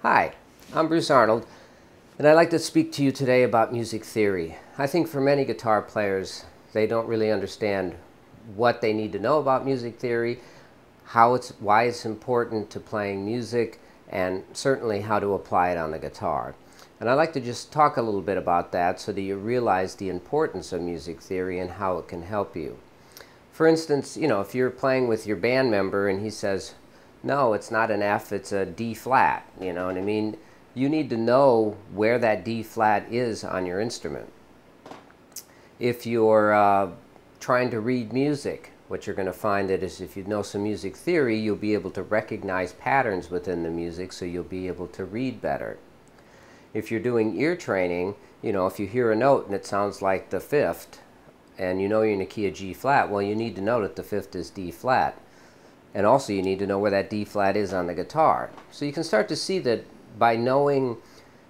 Hi, I'm Bruce Arnold, and I'd like to speak to you today about music theory. I think for many guitar players, they don't really understand what they need to know about music theory, why it's important to playing music, and certainly how to apply it on the guitar. And I'd like to just talk a little bit about that so that you realize the importance of music theory and how it can help you. For instance, if you're playing with your band member and he says, no, it's not an F, it's a D flat, you know what I mean? You need to know where that D flat is on your instrument. If you're trying to read music, what you're going to find that is if you know some music theory, you'll be able to recognize patterns within the music, so you'll be able to read better. If you're doing ear training, if you hear a note and it sounds like the fifth, and you know you're in the key of G flat, well, you need to know that the fifth is D flat. And also you need to know where that D flat is on the guitar. So you can start to see that by knowing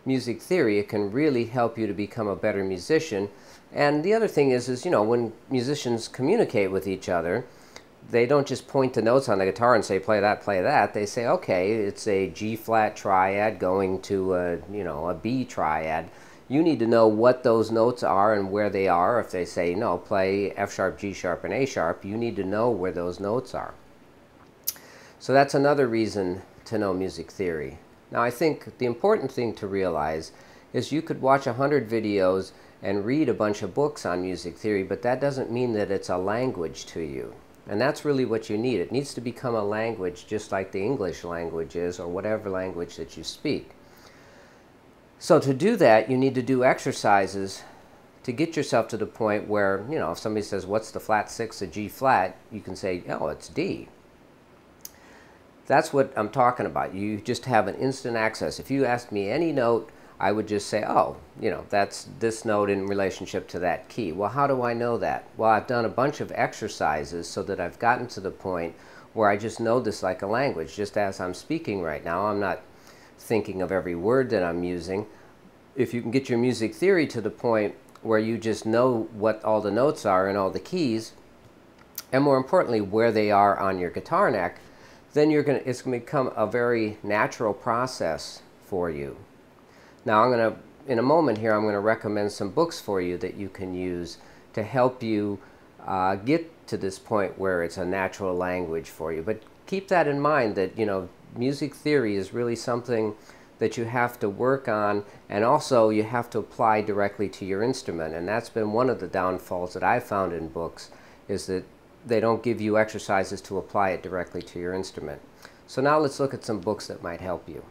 music theory, it can really help you to become a better musician. And the other thing is when musicians communicate with each other, they don't just point to notes on the guitar and say, play that, play that. They say, okay, it's a G flat triad going to a B triad. You need to know what those notes are and where they are. If they say, no, play F sharp, G sharp, and A sharp, you need to know where those notes are. So that's another reason to know music theory. Now I think the important thing to realize is you could watch 100 videos and read a bunch of books on music theory, but that doesn't mean that it's a language to you. And that's really what you need. It needs to become a language just like the English language is, or whatever language that you speak. So to do that, you need to do exercises to get yourself to the point where, if somebody says, what's the flat six of G flat, you can say, oh, it's D. That's what I'm talking about. You just have an instant access. If you asked me any note, I would just say, oh, that's this note in relationship to that key. Well, how do I know that? Well, I've done a bunch of exercises so that I've gotten to the point where I just know this like a language. Just as I'm speaking right now, I'm not thinking of every word that I'm using. If you can get your music theory to the point where you just know what all the notes are and all the keys, and more importantly, where they are on your guitar neck, then it's going to become a very natural process for you. Now in a moment here, I'm going to recommend some books for you that you can use to help you get to this point where it's a natural language for you. But keep that in mind that, music theory is really something that you have to work on, and also you have to apply directly to your instrument. And that's been one of the downfalls that I've found in books, is that they don't give you exercises to apply it directly to your instrument. So now let's look at some books that might help you.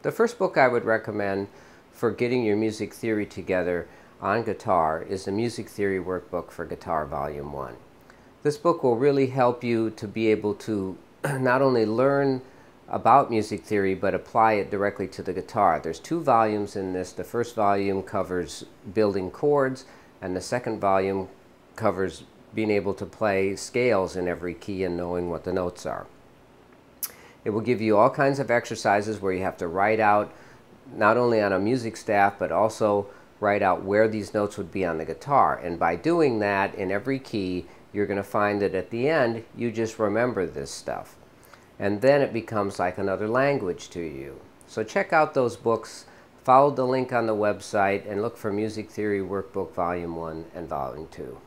The first book I would recommend for getting your music theory together on guitar is the Music Theory Workbook for Guitar Volume 1. This book will really help you to be able to not only learn about music theory, but apply it directly to the guitar. There's 2 volumes in this. The first volume covers building chords, and the second volume covers being able to play scales in every key and knowing what the notes are. It will give you all kinds of exercises where you have to write out, not only on a music staff, but also write out where these notes would be on the guitar. And by doing that in every key, you're going to find that at the end, you just remember this stuff. And then it becomes like another language to you. So check out those books, follow the link on the website, and look for Music Theory Workbook Volume 1 and Volume 2.